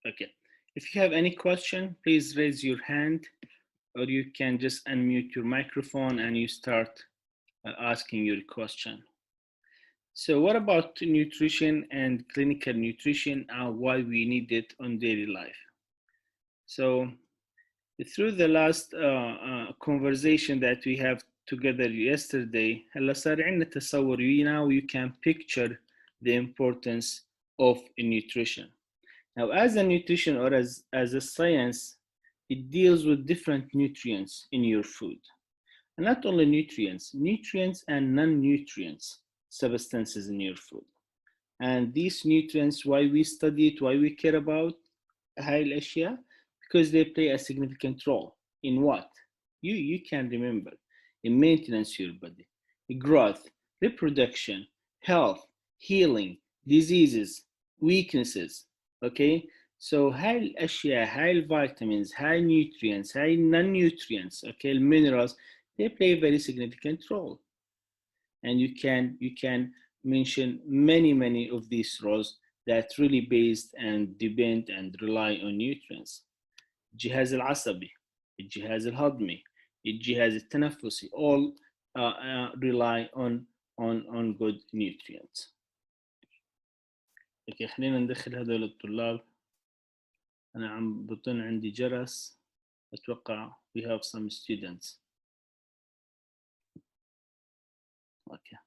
Okay. If you have any question, please raise your hand, or you can just unmute your microphone and you start asking your question. So what about nutrition and clinical nutrition and why we need it on daily life? So through the last conversation that we have together yesterday, هلا صار عندنا تصور, now you can picture the importance of nutrition. Now, as a nutrition or as a science, it deals with different nutrients in your food. And not only nutrients and non-nutrients substances in your food. And these nutrients, why we study it, why we care about هاي الأشياء, because they play a significant role in what? You can remember. In maintenance of your body, growth, reproduction, health, healing, diseases, weaknesses. Okay? So هاي الأشياء, هاي الvitamins, هاي nutrients, هاي non-nutrients, okay, minerals, they play a very significant role. And you can mention many of these roles that really based and depend and rely on nutrients. الجهاز العصبي, الجهاز الهضمي, الجهاز التنفسي, all rely on good nutrients. اوكي, خلينا ندخل هذول الطلاب. انا عم بطن عندي جرس, اتوقع we have some students. Okay.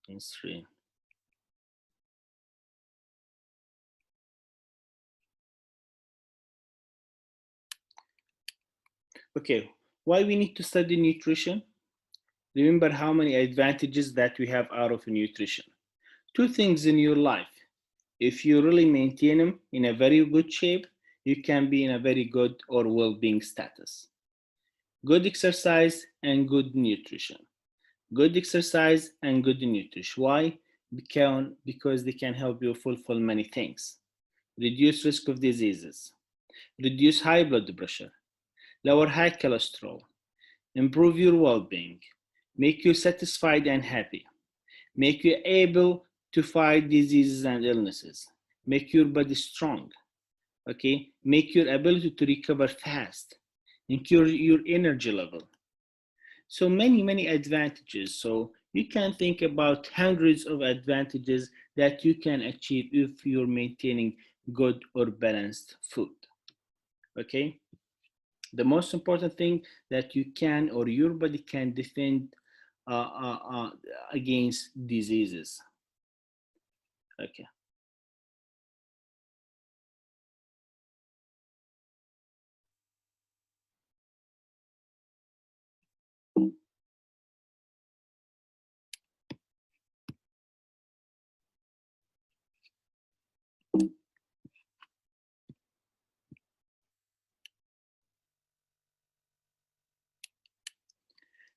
On screen. Okay, why we need to study nutrition? Remember how many advantages that we have out of nutrition. Two things in your life. If you really maintain them in a very good shape, you can be in a very good or well-being status. Good exercise and good nutrition. Good exercise and good nutrition. Why? Because they can help you fulfill many things. Reduce risk of diseases. Reduce high blood pressure. Lower high cholesterol. Improve your well-being. Make you satisfied and happy. Make you able to fight diseases and illnesses. Make your body strong. Okay, make your ability to recover fast. Increase your energy level. So many advantages. So you can think about hundreds of advantages that you can achieve if you're maintaining good or balanced food. Okay, the most important thing that you can or your body can defend against diseases. Okay.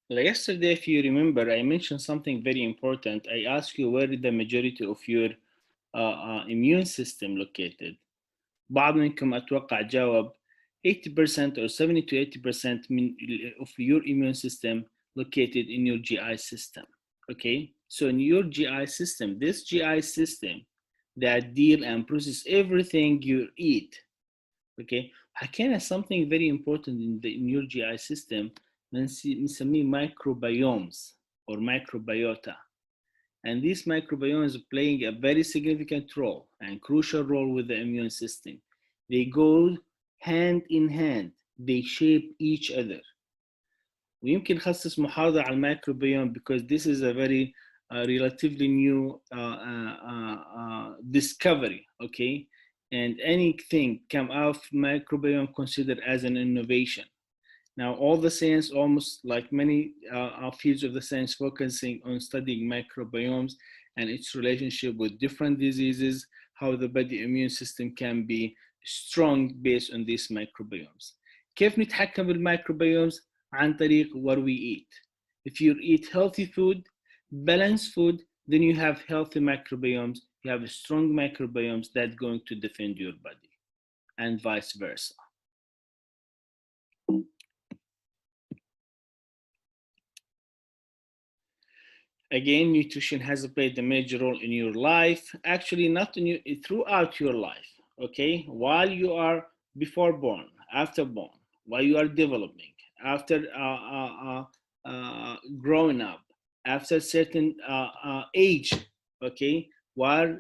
Like yesterday, if you remember, I mentioned something very important. I asked you where the majority of your immune system located. بعض منكم أتوقع جاوب 80% or 70 to 80% of your immune system located in your GI system. Okay, so in your GI system, this GI system that deal and process everything you eat. Okay, حكينا something very important in your GI system بنسميه microbiomes or microbiota. And these microbiomes are playing a very significant role and crucial role with the immune system. They go hand in hand. They shape each other. ويمكن نخصص محاضرة على الميكروبيوم because this is a very relatively new discovery, okay? And anything come out of microbiome considered as an innovation. Now, all the science, almost like many fields of the science, focusing on studying microbiomes and its relationship with different diseases, how the body immune system can be strong based on these microbiomes. كيف نتحكم بالميكروبيومز؟ عن طريق what we eat. If you eat healthy food, balanced food, then you have healthy microbiomes, you have strong microbiomes that are going to defend your body, and vice versa. Again, nutrition has played a major role in your life. Actually, not in you, throughout your life. Okay, while you are before born, after born, while you are developing, after growing up, after certain age. Okay, while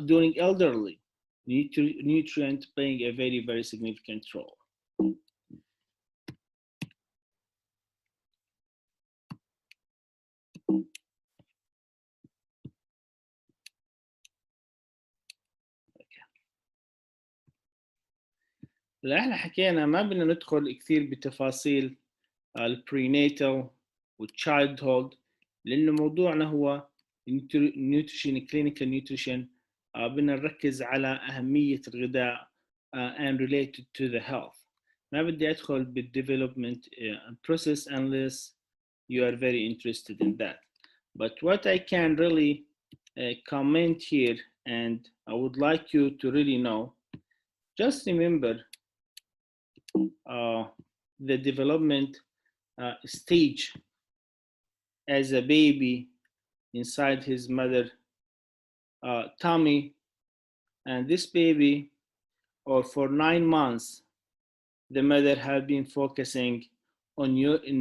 during elderly, nutrient playing a very very significant role. لا احنا حكينا ما بدنا ندخل كثير بتفاصيل البريناتال والتشايلد هولد لانه موضوعنا هو نيوتريشن كلينيكال نيوتريشن. بدنا نركز على اهميه الغذاء and related to the health. ما بدي ادخل بالdevelopment process unless you are very interested in that. But what I can really comment here, and I would like you to really know, just remember the development stage as a baby inside his mother tummy, and this baby, or for 9 months, the mother have been focusing on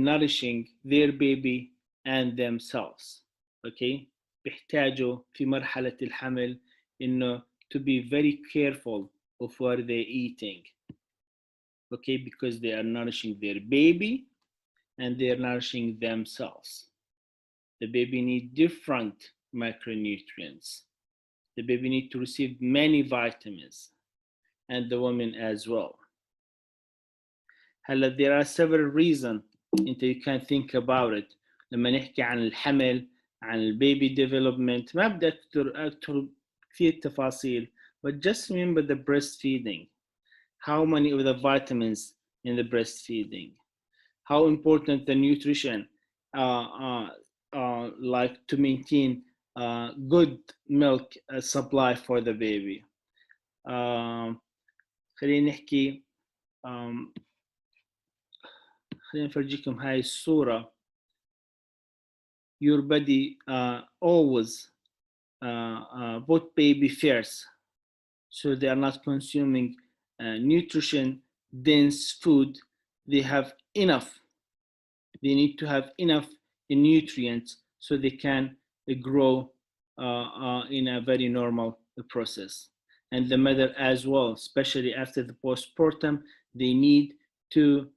nourishing their baby and themselves. Okay, بيحتاجوا في مرحلة الحمل إنه to be very careful of what they're eating. Okay, because they are nourishing their baby and they are nourishing themselves. The baby needs different macronutrients. The baby needs to receive many vitamins, and the woman as well. هلا there are several reasons انت you can think about it. لما نحكي عن الحمل عن البيبي development ما بدي أكثر كثير تفاصيل, but just remember the breastfeeding. How many of the vitamins in the breastfeeding? How important the nutrition like to maintain good milk supply for the baby. خلينا نحكي خلينا نفرجيكم هاي الصورة. Your body always put baby first, so they are not consuming nutrition dense food. They have enough. They need to have enough nutrients so they can grow in a very normal process. And the mother as well, especially after the postpartum, they need to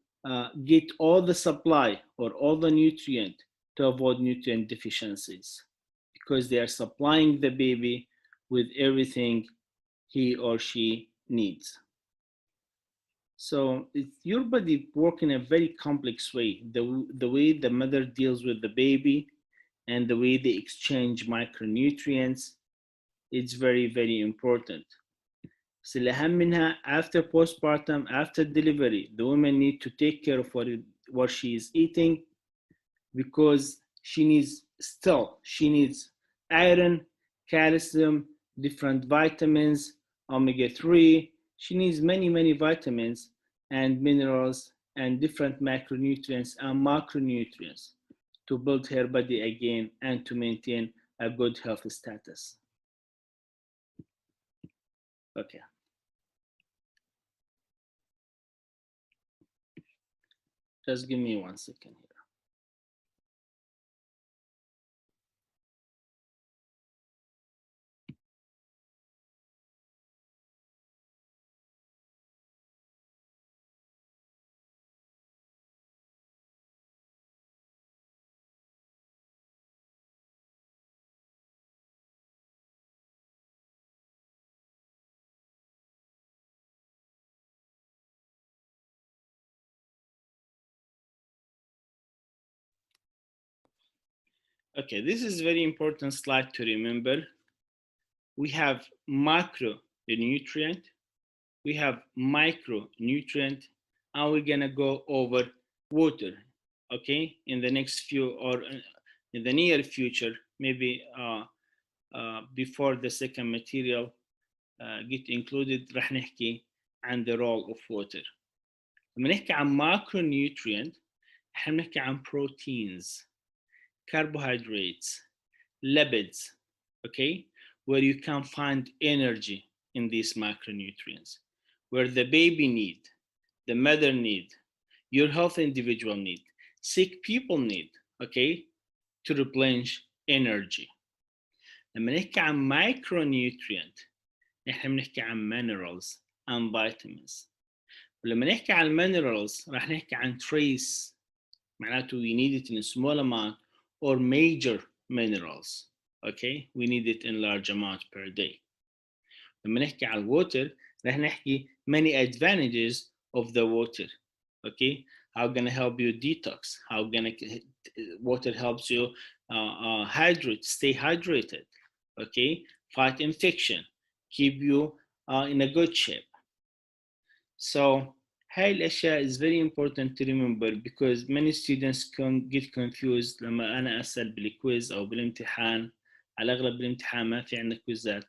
get all the supply or all the nutrient to avoid nutrient deficiencies, because they are supplying the baby with everything he or she needs. So your body works in a very complex way. The way the mother deals with the baby and the way they exchange micronutrients, it's very, very important. So الأهم منها after postpartum, after delivery, the woman need to take care of what she is eating, because she needs iron, calcium, different vitamins, omega-3. She needs many vitamins and minerals and different macronutrients and macronutrients to build her body again and to maintain a good health status. Okay. Just give me 1 second here. Okay, this is very important slide to remember. We have macronutrient, we have micronutrient, and we're gonna go over water. Okay, in the next few or in the near future, maybe before the second material get included, رح نحكي عن the role of water. لما نحكي عن macronutrient احنا بنحكي عن proteins, carbohydrates, lipids, okay, where you can find energy in these macronutrients, where the baby need, the mother need, your healthy individual need, sick people need, okay, to replenish energy. لما نحكي عن micronutrient احنا بنحكي عن minerals and vitamins. ولما نحكي عن minerals راح نحكي عن trace، معناته we need it in a small amount, or major minerals. Okay, we need it in large amount per day. لما نحكي على water راح نحكي many advantages of the water. Okay, how gonna help you detox, how gonna water helps you hydrate, stay hydrated, okay, fight infection, keep you in a good shape. So هاي الأشياء is very important to remember, because many students can get confused لما أنا أسأل بالكويز أو بالامتحان. على أغلب الامتحان ما في عندنا كويزات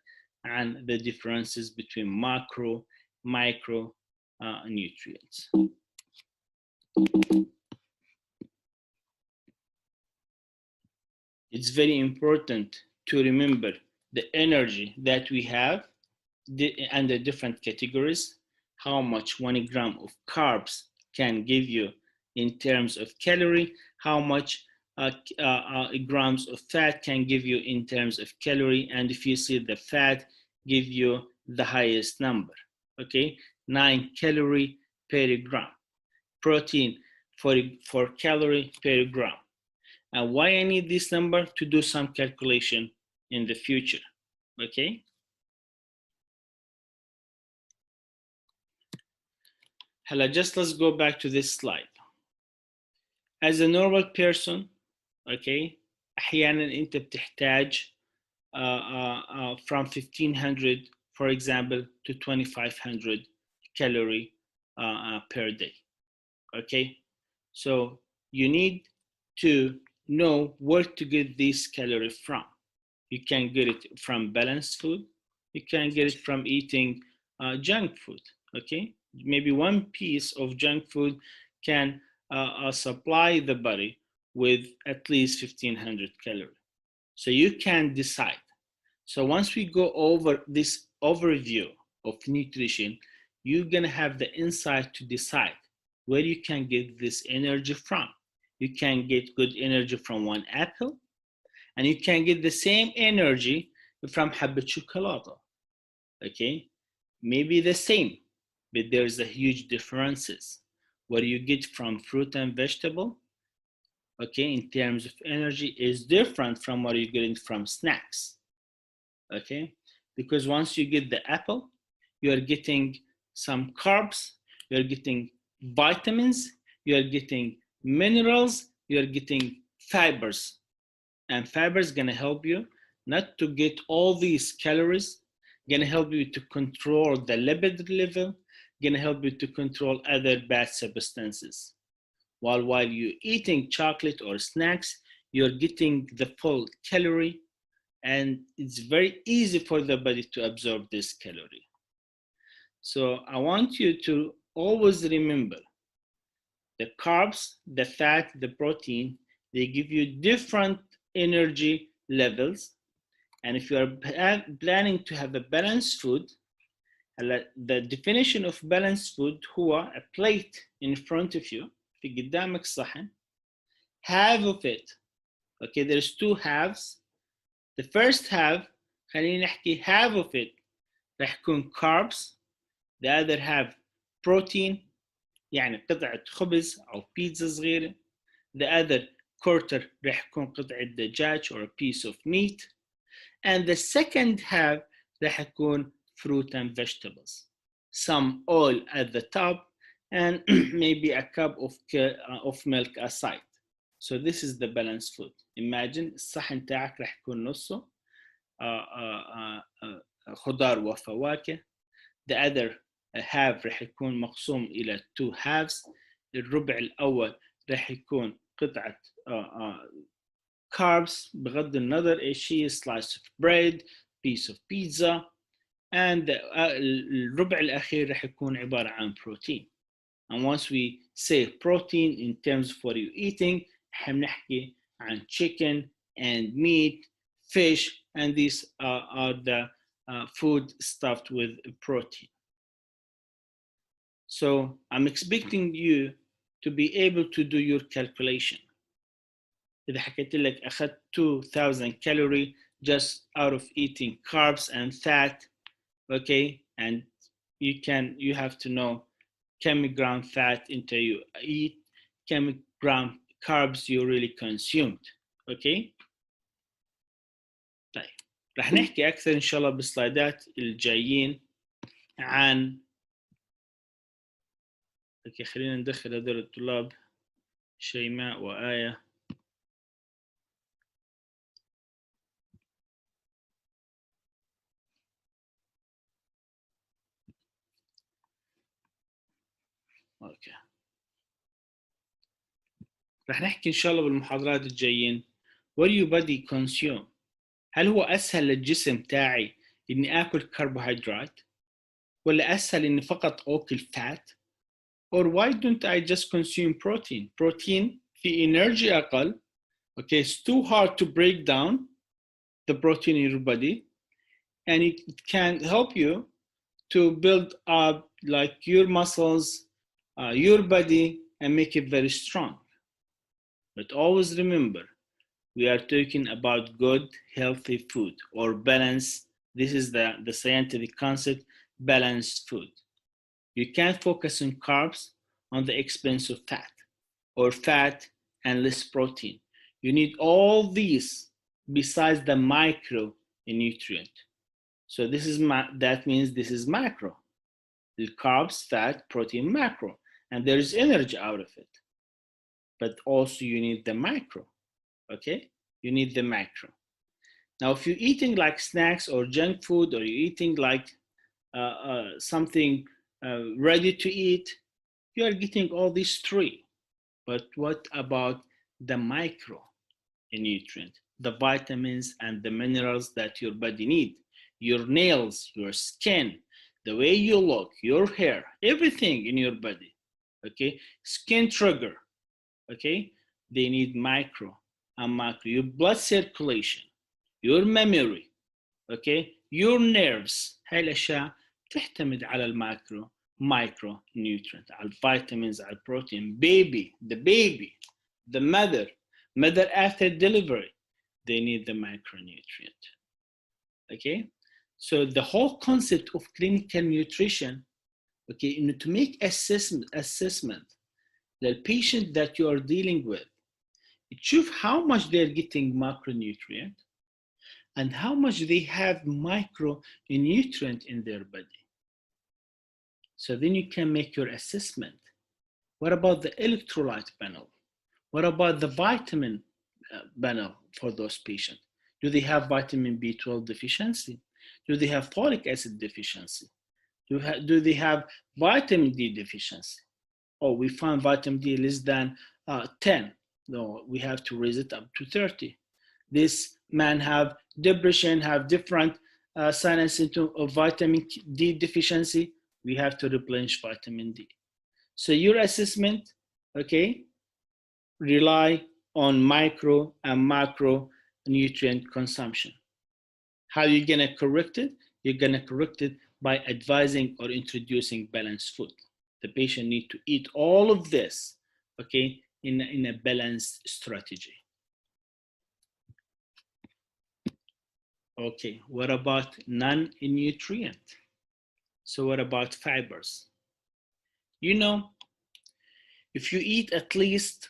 عن the differences between macro, micro nutrients. It's very important to remember the energy that we have under different categories, how much 1 gram of carbs can give you in terms of calorie, how much grams of fat can give you in terms of calorie, and if you see the fat give you the highest number, okay, 9 calorie per gram, protein 44 calorie per gram. And why I need this number? To do some calculation in the future, okay? Hello, just let's go back to this slide. As a normal person, okay, أحيانا أنت بتحتاج from 1500, for example, to 2500 calorie per day, okay? So you need to know where to get this calorie from. You can get it from balanced food. You can get it from eating junk food, okay? Maybe one piece of junk food can supply the body with at least 1500 calories. So you can decide. So once we go over this overview of nutrition, you're gonna have the insight to decide where you can get this energy from. You can get good energy from one apple, and you can get the same energy from حبة شوكولاتة, okay? Maybe the same, but there's a huge differences. What you get from fruit and vegetable, okay, in terms of energy is different from what you're getting from snacks, okay? Because once you get the apple, you're getting some carbs, you're getting vitamins, you're getting minerals, you're getting fibers. And fibers gonna help you not to get all these calories, gonna help you to control the lipid level, gonna help you to control other bad substances. While you're eating chocolate or snacks, you're getting the full calorie, and it's very easy for the body to absorb this calorie. So I want you to always remember the carbs, the fat, the protein, they give you different energy levels. And if you are planning to have a balanced food, the definition of balanced food هو a plate in front of you, في قدامك صحن, half of it, okay, there's two halves. The first half, خلينا نحكي half of it راح يكون carbs, the other half protein, يعني قطعة خبز أو بيتزا صغيرة. The other quarter راح يكون قطعة دجاج or a piece of meat. And the second half راح يكون fruit and vegetables. Some oil at the top and maybe a cup of milk aside. So this is the balanced food. Imagine الصحن تاعك راح يكون نصه خضار وفواكه. The other half راح يكون مقسوم إلى two halves. الربع الأول راح يكون قطعة carbs بغض النظر إيش هي, slice of bread, piece of pizza, and الربع الأخير راح يكون عبارة عن protein. And once we say protein in terms of what you're eating, احنا بنحكي عن chicken and meat, fish, and these are the food stuffed with protein. So I'm expecting you to be able to do your calculation. إذا حكيت لك أخذت 2000 calorie just out of eating carbs and fat, okay, and you have to know kilogram fat into you eat, kilogram carbs you really consumed, okay. طيب راح نحكي أكثر إن شاء الله بالسلايدات الجايين عن اوكي خلينا ندخل هذول الطلاب شيماء وآية. اوكي راح نحكي ان شاء الله بالمحاضرات الجايين what your body consume. هل هو اسهل للجسم تاعي اني اكل كربوهيدرات ولا اسهل اني فقط اكل فات or why don't I just consume protein. protein في energy اقل. okay, it's too hard to break down the protein in your body and it can help you to build up like your muscles, your body, and make it very strong. But always remember, we are talking about good, healthy food or balance. This is the scientific concept, balanced food. You can't focus on carbs on the expense of fat or fat and less protein. You need all these besides the micronutrient. So this is that means this is macro. The carbs, fat, protein, macro, and there is energy out of it. But also you need the micro, okay? You need the macro. Now, if you're eating like snacks or junk food, or you're eating like something ready to eat, you are getting all these three. But what about the micro nutrient, the vitamins and the minerals that your body needs? Your nails, your skin, the way you look, your hair, everything in your body, okay? Skin trigger, okay? They need micro and macro. Your blood circulation, your memory, okay? Your nerves. هاي الأشياء تعتمد على الماكرو micro nutrient, على vitamins, على protein. The baby, the mother after delivery, they need the micronutrient, okay? So the whole concept of clinical nutrition, okay, to make assessment the patient that you are dealing with, choose how much they're getting macronutrient and how much they have micronutrient in their body. So then you can make your assessment. What about the electrolyte panel? What about the vitamin panel for those patients? Do they have vitamin B12 deficiency? Do they have folic acid deficiency? Do they have vitamin D deficiency? Oh, we found vitamin D less than 10. No, we have to raise it up to 30. This man have depression, have different signs of vitamin D deficiency. We have to replenish vitamin D. So your assessment, okay, rely on micro and macro nutrient consumption. How are you gonna correct it? You're gonna correct it by advising or introducing balanced food. The patient need to eat all of this, okay, in a balanced strategy. Okay, what about non-nutrient? So what about fibers? You know, if you eat at least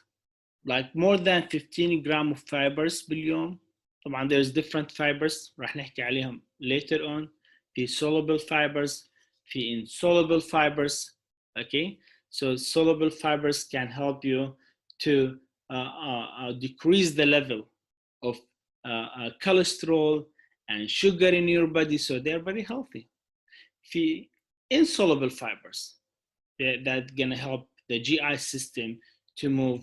like more than 15 grams of fibers باليوم, طبعا there's different fibers راح نحكي عليهم later on. في soluble fibers, في insoluble fibers, okay? So soluble fibers can help you to decrease the level of cholesterol and sugar in your body, so they're very healthy. في insoluble fibers, that's gonna help the GI system to move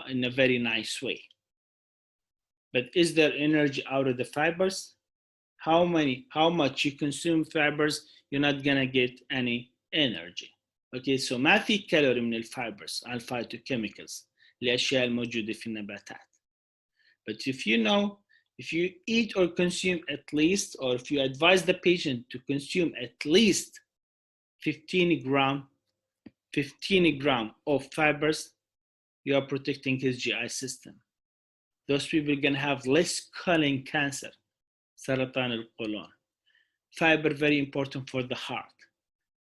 in a very nice way. But is there energy out of the fibers? How much you consume fibers, you're not gonna get any energy. Okay, so ما في كالوري من الفايبرز على الفايتوكيميكالز الأشياء الموجودة في النباتات. But if you know If you eat or consume at least, or if you advise the patient to consume at least 15 gram of fibers, you are protecting his GI system. Those people are gonna have less colon cancer, سرطان القولون. Fiber very important for the heart,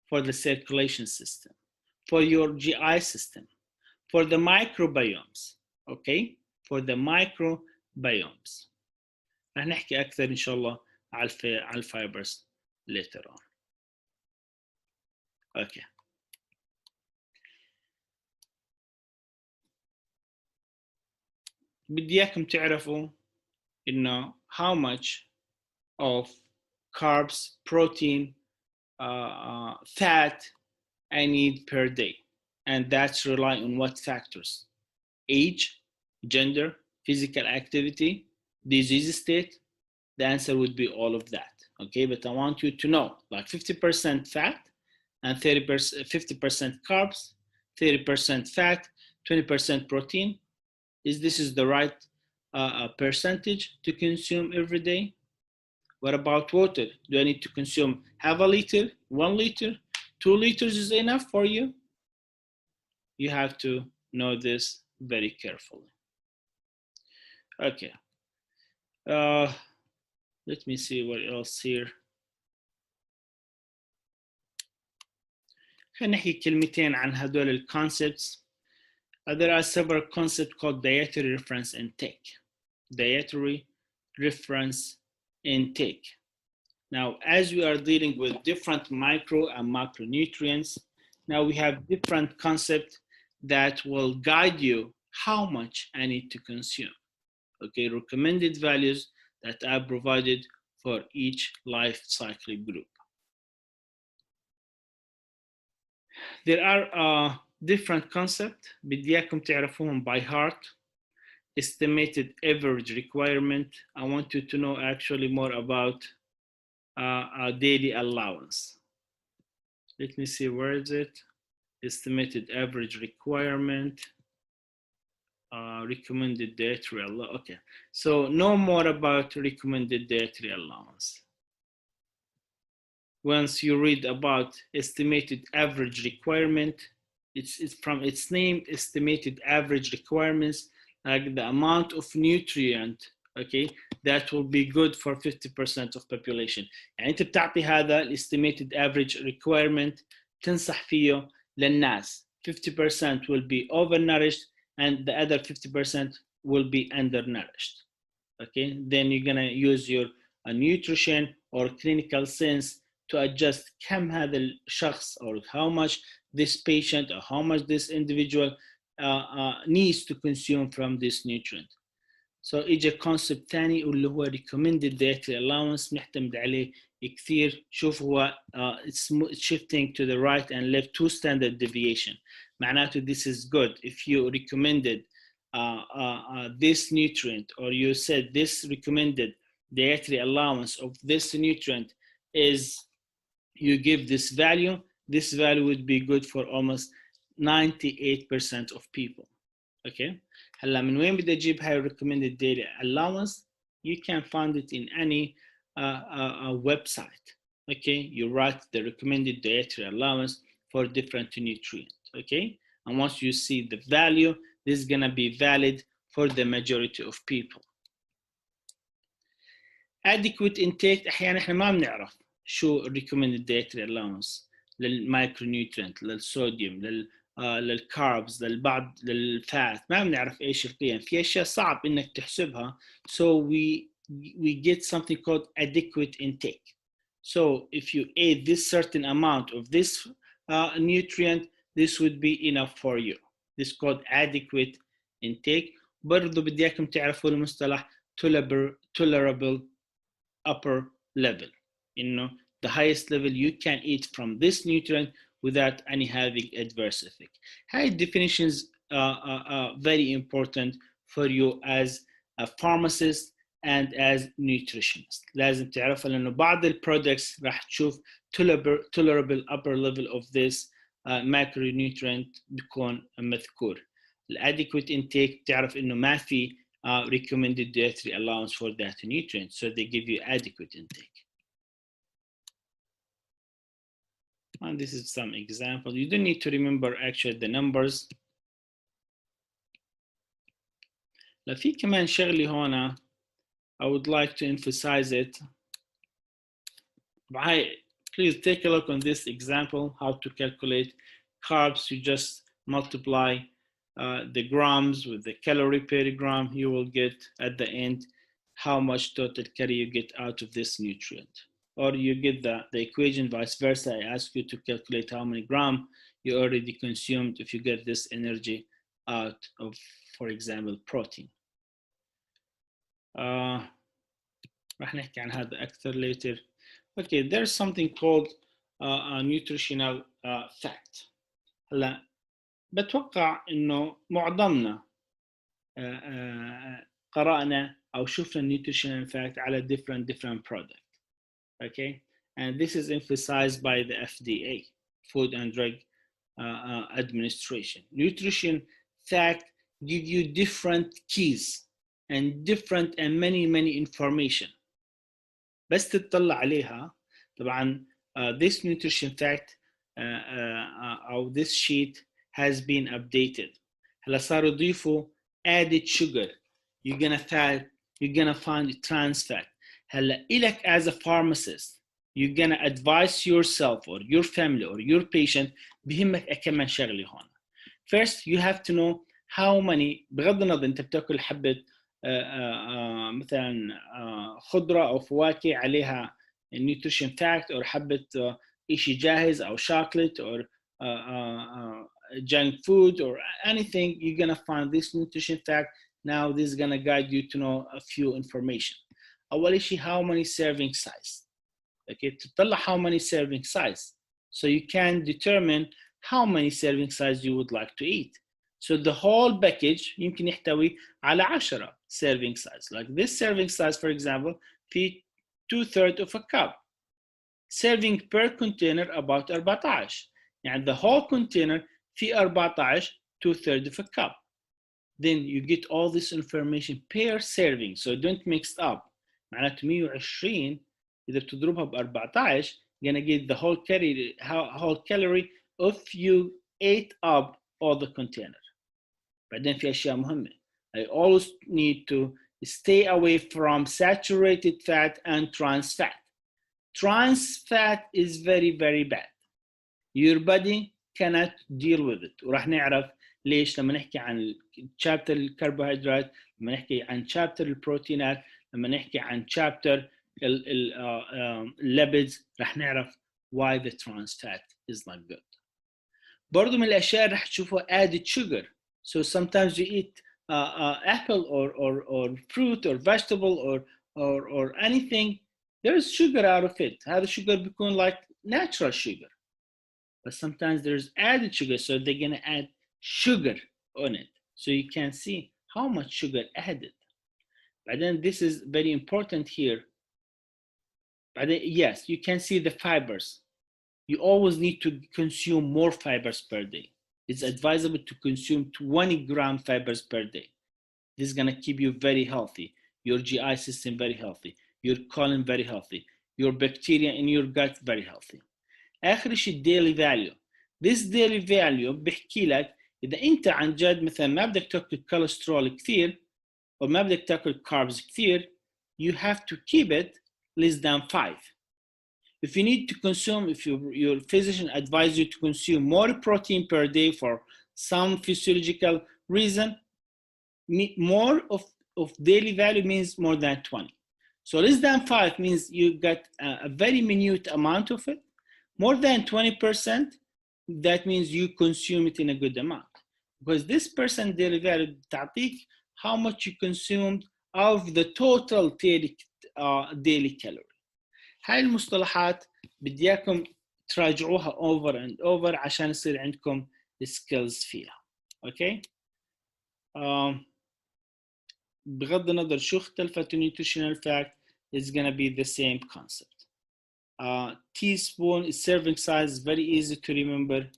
for the circulation system, for your GI system, for the microbiomes, okay? For the microbiomes. رح نحكي أكثر إن شاء الله على الفايبرز later on. Okay. بدي إياكم تعرفوا إنه how much of carbs, protein, fat I need per day, and that's rely on what factors? Age, gender, physical activity, disease state. The answer would be all of that. Okay, but I want you to know, like 50% fat and 50% carbs, 30% fat, 20% protein. This is the right percentage to consume every day? What about water? Do I need to consume half a liter, 1 liter, 2 liters is enough for you? You have to know this very carefully. Okay. Let me see what else here. خلينا نحكي كلمتين عن هدول الكونسبتس. There are several concepts called dietary reference intake. Dietary reference intake. Now, as we are dealing with different micro and macronutrients, now we have different concepts that will guide you how much I need to consume. Okay, recommended values that are provided for each life cycle group. There are different concepts بدي إياكم تعرفوهم by heart. Estimated average requirement. I want you to know actually more about a daily allowance. Let me see, where is it? Estimated average requirement. Recommended dietary allowance. Okay, so know more about recommended dietary allowance. Once you read about estimated average requirement, it's from its name, estimated average requirements, like the amount of nutrient, okay, that will be good for 50% of population. يعني انت بتعطي هذا estimated average requirement تنصح فيه للناس. 50% will be overnourished and the other 50% will be undernourished. Okay, then you're gonna use your nutrition or clinical sense to adjust كم هذا الشخص or how much this patient or how much this individual needs to consume from this nutrient. So اجى concept ثاني اللي هو recommended dietary allowance نعتمد عليه كثير. شوف هو it's shifting to the right and left 2 standard deviation. معناته this is good if you recommended this nutrient, or you said this recommended dietary allowance of this nutrient is, you give this value would be good for almost 98% of people. Okay, هلا من وين بدي اجيب هاي recommended daily allowance? You can find it in any website. Okay, you write the recommended dietary allowance for different nutrients. Okay, and once you see the value, this is gonna be valid for the majority of people. Adequate intake. أحيانا إحنا ما بنعرف شو recommended dietary allowance للمايكرونيوترينت، للصوديوم، للكاربز، للبعض للفات، ما بنعرف ايش القيم. في اشياء صعب انك تحسبها. So we get something called adequate intake. So if you ate this certain amount of this nutrient, this would be enough for you. This is called adequate intake. برضو بدي اياكم تعرفوا المصطلح tolerable upper level. انه the highest level you can eat from this nutrient without any having adverse effect. High definitions are very important for you as a pharmacist and as nutritionist. لازم تعرفها لأنه بعض البرودكتس راح تشوف tolerable upper level of this macronutrient بيكون مذكور. الadequate intake تعرف إنه ما في recommended dietary allowance for that nutrient, so they give you adequate intake. And this is some example. You don't need to remember actually the numbers. في كمان شغلة هنا I would like to emphasize it. Please take a look on this example, how to calculate carbs. You just multiply the grams with the calorie per gram. You will get at the end how much total calorie you get out of this nutrient. Or you get the equation vice versa. I ask you to calculate how many grams you already consumed if you get this energy out of, for example, protein. راح نحكي عن هذا أكثر later. Okay, there's something called a nutritional fact. هلا بتوقع إنه معظمنا قرأنا أو شفنا nutritional fact على different product. Okay, and this is emphasized by the FDA, Food and Drug Administration. Nutrition fact give you different keys and different and many information. بس تطلع عليها طبعا this nutrition fact or this sheet has been updated. هلا صاروا يضيفوا added sugar. You're gonna find trans fat. هلا إلك as a pharmacist, you're gonna advise yourself or your family or your patient بهمك كمان شغلة هون. First, you have to know how many. بغض النظر أنت بتاكل حبة مثلا خضرة أو فواكه عليها nutrition fact أو حبة إشي جاهز أو chocolate or junk food or anything, you're gonna find this nutrition fact. Now this is gonna guide you to know a few information. أول شيء how many serving size. Okay, تطلع how many serving size, so you can determine how many serving size you would like to eat. So the whole package يمكن يحتوي على 10 serving size. Like this serving size, for example, في 2/3 of a cup. Serving per container about 14. يعني the whole container في 14 2/3 of a cup. Then you get all this information per serving, so don't mix up. معناته 120 إذا بتضربها ب 14 gonna get the whole calorie if you ate up all the container. بعدين في أشياء مهمة. I always need to stay away from saturated fat and trans fat. Trans fat is very bad. Your body cannot deal with it. وراح نعرف ليش لما نحكي عن chapter الكربوهيدرات، لما نحكي عن chapter البروتينات، لما نحكي عن chapter lipids، راح نعرف why the trans fat is not good. برضو من الأشياء راح تشوفوا added sugar. So sometimes you eat apple or fruit or vegetable or anything, there's sugar out of it. هذا sugar بيكون like natural sugar. But sometimes there's added sugar, so they're gonna add sugar on it. So you can see how much sugar added. But then this is very important here. But then, yes, you can see the fibers. You always need to consume more fibers per day. It's advisable to consume 20 gram fibers per day. This is gonna keep you very healthy, your GI system very healthy, your colon very healthy, your bacteria in your gut very healthy. آخر شيء daily value. This daily value بحكي لك إذا أنت عن جد مثلا ما بدك تاكل كوليسترول كثير أو ما بدك تاكل carbs كثير, you have to keep it less than 5. If you need to consume, if your physician advises you to consume more protein per day for some physiological reason, more of daily value means more than 20. So less than 5 means you got a very minute amount of it. More than 20%, that means you consume it in a good amount. Because this percent daily value تعطيك how much you consumed of the total daily calorie. هاي المصطلحات بدي اياكم تراجعوها over and over عشان يصير عندكم skills فيها. اوكي؟ بغض النظر شو اختلفت nutritional fact, it's gonna be the same concept. Teaspoon serving size is very easy to remember.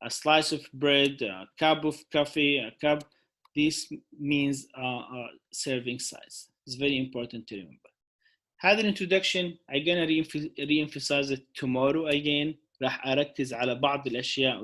A slice of bread, a cup of coffee, a cup. this means serving size. It's very important to remember. هذا الانترودكشن I'm gonna re-emphasize it tomorrow again. راح أركز على بعض الأشياء